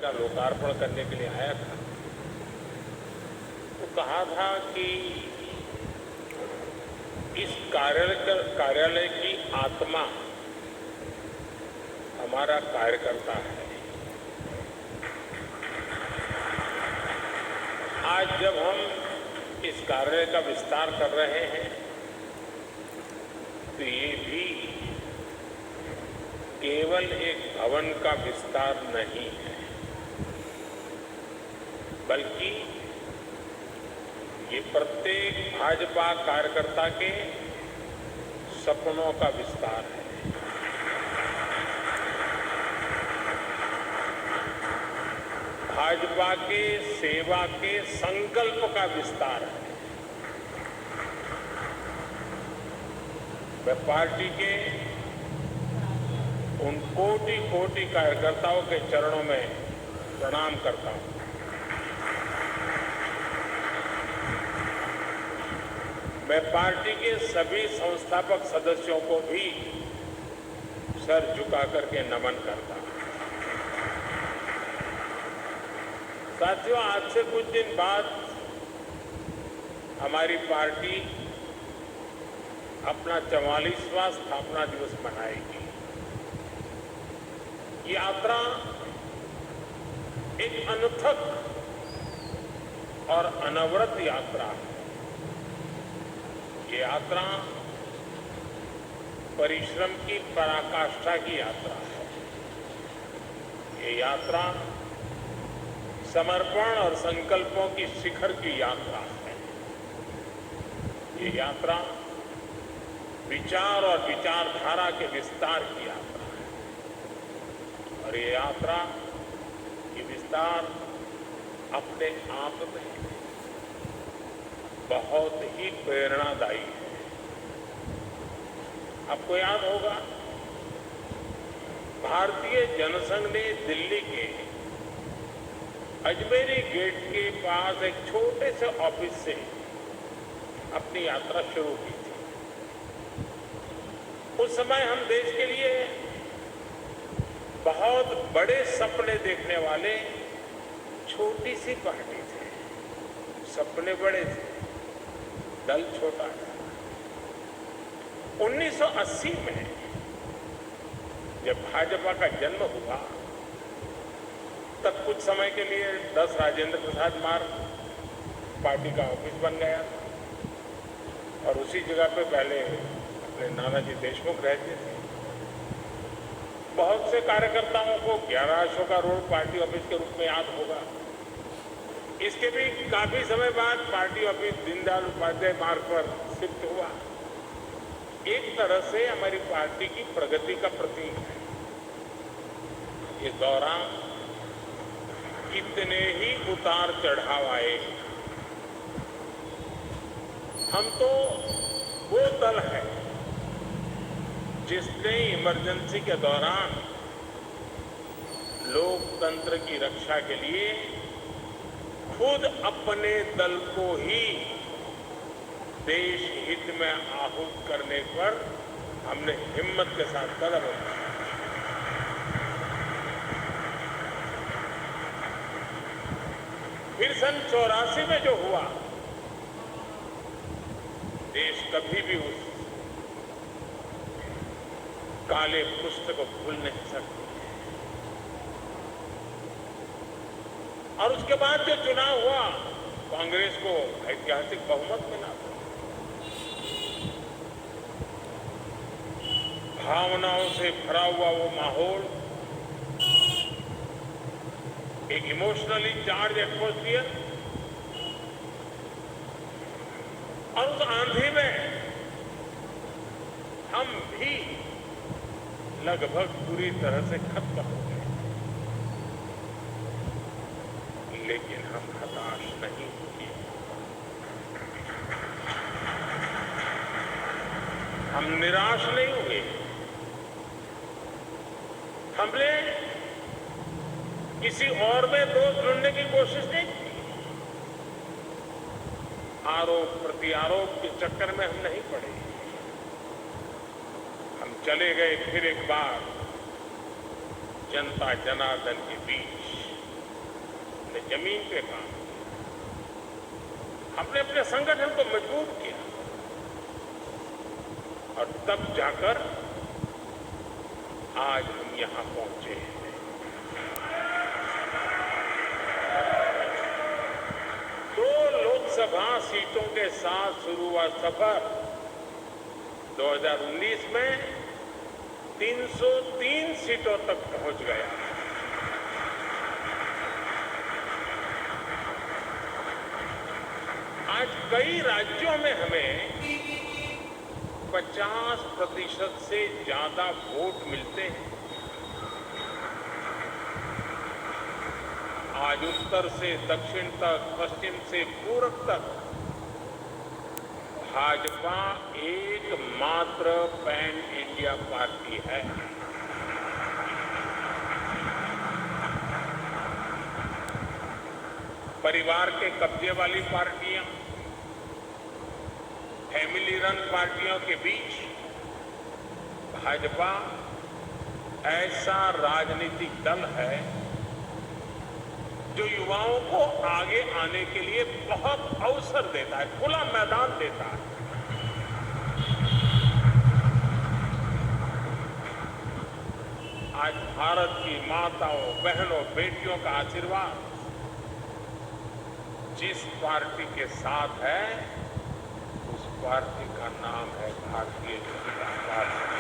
का लोकार्पण करने के लिए आया था तो कहा था कि इस कार्यालय की आत्मा हमारा कार्यकर्ता है। आज जब हम इस कार्यालय का विस्तार कर रहे हैं तो ये भी केवल एक भवन का विस्तार नहीं है, बल्कि ये प्रत्येक भाजपा कार्यकर्ता के सपनों का विस्तार है। भाजपा के सेवा के संकल्प का विस्तार है। मैं पार्टी के उन कोटि कार्यकर्ताओं के चरणों में प्रणाम करता हूं। मैं पार्टी के सभी संस्थापक सदस्यों को भी सर झुका करके नमन करता हूं। साथियों, आज से कुछ दिन बाद हमारी पार्टी अपना 44वां स्थापना दिवस मनाएगी। ये यात्रा एक अनथक और अनवरत यात्रा है। ये यात्रा परिश्रम की पराकाष्ठा की यात्रा है। ये यात्रा समर्पण और संकल्पों की शिखर की यात्रा है। ये यात्रा विचार और विचारधारा के विस्तार की यात्रा है और ये यात्रा, ये विस्तार अपने आप में बहुत ही प्रेरणादायी है। आपको याद होगा, भारतीय जनसंघ ने दिल्ली के अजमेरी गेट के पास एक छोटे से ऑफिस से अपनी यात्रा शुरू की थी। उस समय हम देश के लिए बहुत बड़े सपने देखने वाले छोटी सी पार्टी थे। सपने बड़े थे, दल छोटा था। 1980 में जब भाजपा का जन्म हुआ तब कुछ समय के लिए 10 राजेंद्र प्रसाद मार्ग पार्टी का ऑफिस बन गया और उसी जगह पे पहले अपने नानाजी देशमुख रहते थे। बहुत से कार्यकर्ताओं को 11 अशोका रोड पार्टी ऑफिस के रूप में याद होगा। इसके भी काफी समय बाद पार्टी ऑफिस दीनदयाल उपाध्याय मार्ग पर शिफ्ट हुआ। एक तरह से हमारी पार्टी की प्रगति का प्रतीक है। इस दौरान कितने ही उतार चढ़ाव आए। हम तो वो दल है जिसने इमरजेंसी के दौरान लोकतंत्र की रक्षा के लिए खुद अपने दल को ही देश हित में आहूत करने पर हमने हिम्मत के साथ कदम उठाया। फिर सन 84 में जो हुआ, देश कभी भी उस काले पुष्ट को भूल नहीं सकते। और उसके बाद जो चुनाव हुआ, कांग्रेस को ऐतिहासिक बहुमत मिला। भावनाओं से भरा हुआ वो माहौल, एक इमोशनली चार्ज एटमॉस्फियर, और उस आंधी में हम भी लगभग पूरी तरह से खत्म हो गए। लेकिन हम हताश नहीं हुए। हम निराश नहीं हुए। हमने किसी और में दोष ढूंढने की कोशिश नहीं की। आरोप प्रत्यारोप के चक्कर में हम नहीं पड़े। हम चले गए फिर एक बार जनता जनार्दन के बीच। जमीन पे काम किया, हमने अपने संगठन को मजबूत किया और तब जाकर आज हम यहां पहुंचे हैं। 2 लोकसभा सीटों के साथ शुरू हुआ सफर 2019 में 303 सीटों तक पहुंच गया। आज कई राज्यों में हमें 50% से ज्यादा वोट मिलते हैं। आज उत्तर से दक्षिण तक, पश्चिम से पूरब तक भाजपा एकमात्र पैन इंडिया पार्टी है। परिवार के कब्जे वाली पार्टियां, फैमिली रन पार्टियों के बीच भाजपा ऐसा राजनीतिक दल है जो युवाओं को आगे आने के लिए बहुत अवसर देता है, खुला मैदान देता है। आज भारत की माताओं, बहनों, बेटियों का आशीर्वाद जिस पार्टी के साथ है, उस पार्टी का नाम है भारतीय जनता पार्टी।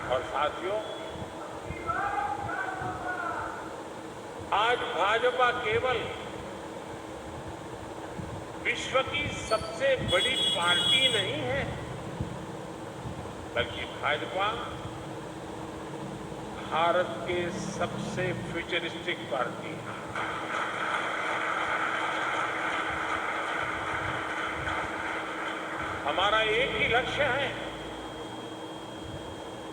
और साथियों, आज भाजपा केवल विश्व की सबसे बड़ी पार्टी नहीं है, बल्कि भाजपा भारत के सबसे फ्यूचरिस्टिक पार्टी है। हमारा एक ही लक्ष्य है,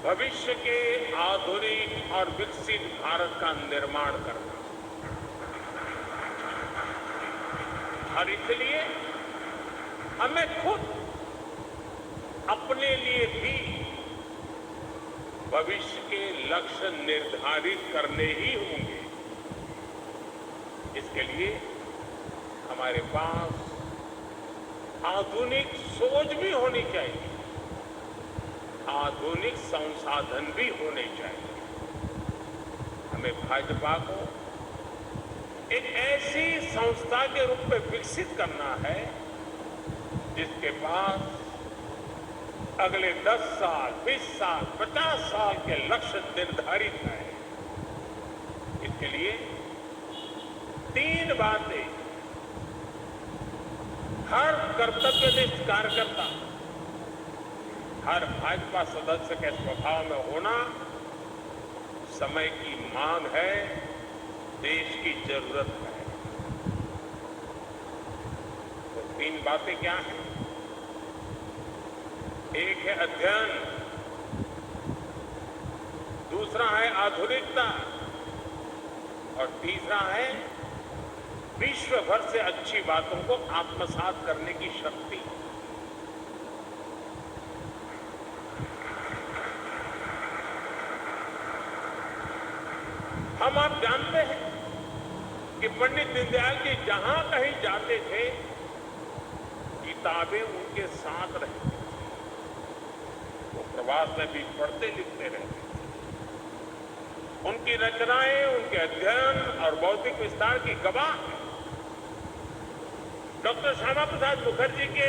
भविष्य के आधुनिक और विकसित भारत का निर्माण करना। और इसलिए हमें खुद अपने लिए भी भविष्य के लक्ष्य निर्धारित करने ही होंगे। इसके लिए हमारे पास आधुनिक सोच भी होनी चाहिए, आधुनिक संसाधन भी होने चाहिए। हमें भाजपा को एक ऐसी संस्था के रूप में विकसित करना है जिसके पास अगले 10 साल, 20 साल, 50 साल के लक्ष्य निर्धारित हैं। इसके लिए 3 बातें हर कर्तव्यनिष्ठ कार्यकर्ता, हर भाजपा सदस्य के स्वभाव में होना समय की मांग है, देश की जरूरत है। तो 3 बातें क्या हैं? एक है अध्ययन, दूसरा है आधुनिकता और तीसरा है विश्व भर से अच्छी बातों को आत्मसात करने की शक्ति। हम आप जानते हैं कि पंडित दीनदयाल जी जहां कहीं जाते थे, किताबें उनके साथ रहती, प्रवास में भी पढ़ते लिखते रहते। उनकी रचनाएं, उनके अध्ययन और बौद्धिक विस्तार की गवाह। डॉक्टर श्यामा प्रसाद मुखर्जी के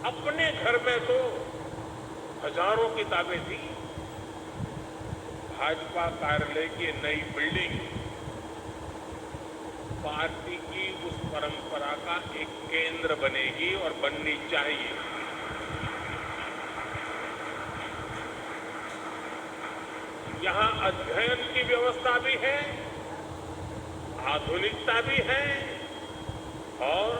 अपने घर में तो हजारों किताबें थी। भाजपा कार्यालय की नई बिल्डिंग पार्टी की उस परंपरा का एक केंद्र बनेगी और बननी चाहिए। यहां अध्ययन की व्यवस्था भी है, आधुनिकता भी है और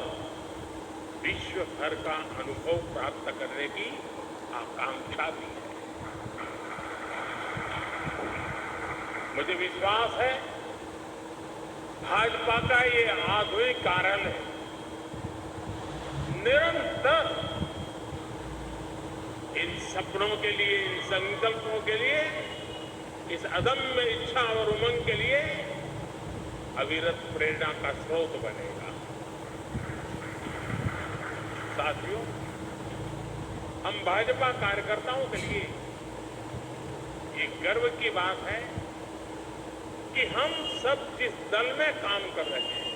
विश्व भर का अनुभव प्राप्त करने की आकांक्षा भी है। मुझे विश्वास है भाजपा का ये आधुनिक कार्यालय निरंतर इन सपनों के लिए, इन संकल्पों के लिए इस अदम्य इच्छा और उमंग के लिए अविरत प्रेरणा का स्रोत बनेगा। साथियों, हम भाजपा कार्यकर्ताओं के लिए ये गर्व की बात है कि हम सब जिस दल में काम कर रहे हैं,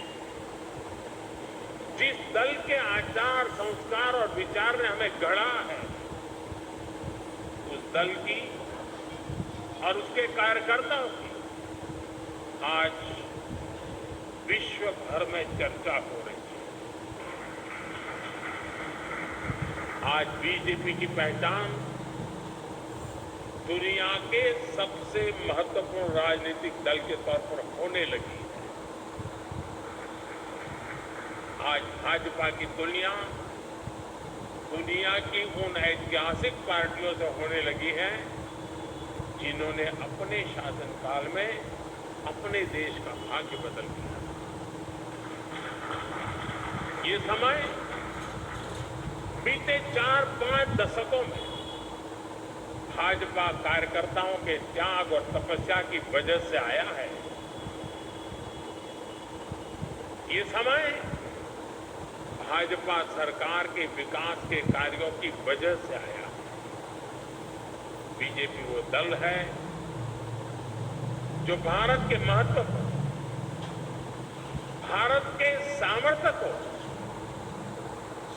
जिस दल के आचार, संस्कार और विचार ने हमें गढ़ा है, उस दल की और उसके कार्यकर्ताओं की आज विश्व भर में चर्चा हो रही है। आज बीजेपी की पहचान दुनिया के सबसे महत्वपूर्ण राजनीतिक दल के तौर पर होने लगी है। आज भाजपा की तुलना दुनिया की उन ऐतिहासिक पार्टियों से होने लगी है जिन्होंने अपने शासनकाल में अपने देश का भाग्य बदल दिया। ये समय बीते 4-5 दशकों में भाजपा कार्यकर्ताओं के त्याग और तपस्या की वजह से आया है। ये समय भाजपा सरकार के विकास के कार्यों की वजह से आया है। बीजेपी वो दल है जो भारत के महत्व को, भारत के सामर्थ्य को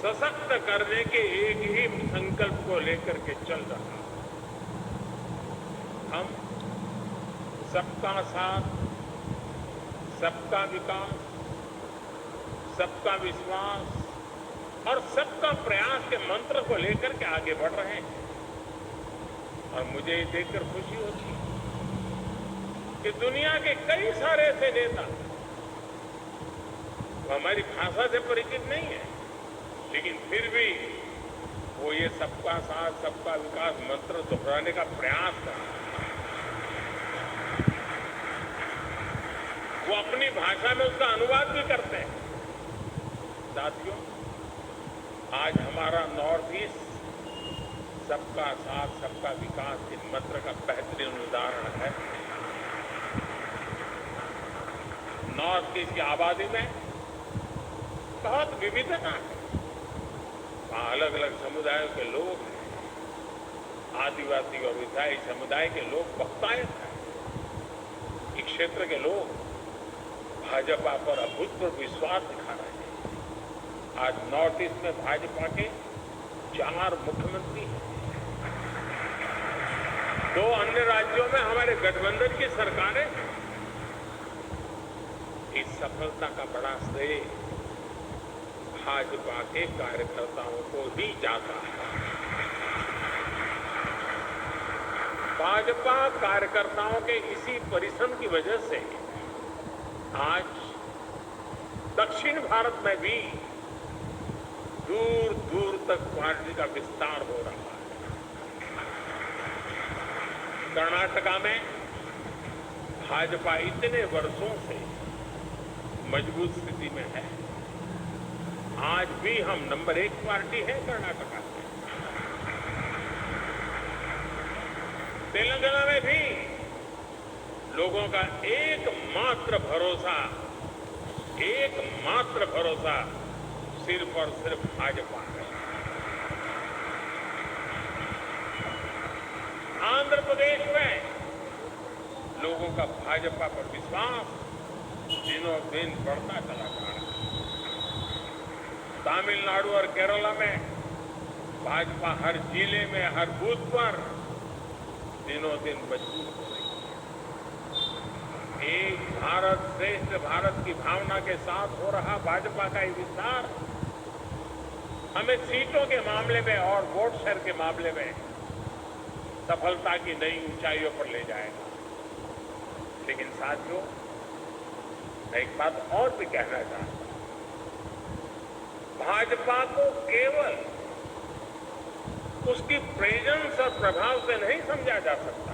सशक्त करने के एक ही संकल्प को लेकर के चल रहा है। हम सबका साथ, सबका विकास, सबका विश्वास और सबका प्रयास के मंत्र को लेकर के आगे बढ़ रहे हैं। और मुझे ये देखकर खुशी होती है कि दुनिया के कई सारे ऐसे नेता वो हमारी भाषा से परिचित नहीं है, लेकिन फिर भी वो ये सबका साथ, सबका विकास मंत्र दोहराने का प्रयास कर रहे हैं। वो अपनी भाषा में उसका अनुवाद भी करते हैं। साथियों, आज हमारा नॉर्थ ईस्ट सबका साथ, सबका विकास के मंत्र का बेहतरीन उदाहरण है। नॉर्थ ईस्ट की आबादी में बहुत विविधता है। वहाँ अलग अलग समुदायों के लोग हैं। आदिवासी और ईसाई समुदाय के लोग बहुतायत हैं। इस क्षेत्र के लोग भाजपा पर अभूतपूर्व विश्वास दिखा रहे हैं। आज नॉर्थ ईस्ट में भाजपा के 4 मुख्यमंत्री हैं। 2 अन्य राज्यों में हमारे गठबंधन की सरकारें हैं। इस सफलता का बड़ा श्रेय भाजपा के कार्यकर्ताओं को ही जाता है। भाजपा कार्यकर्ताओं के इसी परिश्रम की वजह से आज दक्षिण भारत में भी दूर दूर तक पार्टी का विस्तार हो रहा है। कर्नाटका में भाजपा इतने वर्षों से मजबूत स्थिति में है। आज भी हम नंबर 1 पार्टी है कर्नाटका में। तेलंगाना में भी लोगों का एकमात्र भरोसा सिर्फ और सिर्फ भाजपा है। आंध्र प्रदेश में लोगों का भाजपा पर विश्वास दिनों दिन बढ़ता चला जा रहा है। तमिलनाडु और केरला में भाजपा हर जिले में, हर बूथ पर दिनों दिन मजबूत हो रही है। एक भारत श्रेष्ठ भारत की भावना के साथ हो रहा भाजपा का ये विस्तार हमें सीटों के मामले में और वोट शेयर के मामले में सफलता की नई ऊंचाइयों पर ले जाएगा। लेकिन साथियों, मैं एक बात और भी कहना चाहता हूं। भाजपा को केवल उसकी प्रेजेंस और प्रभाव से नहीं समझा जा सकता।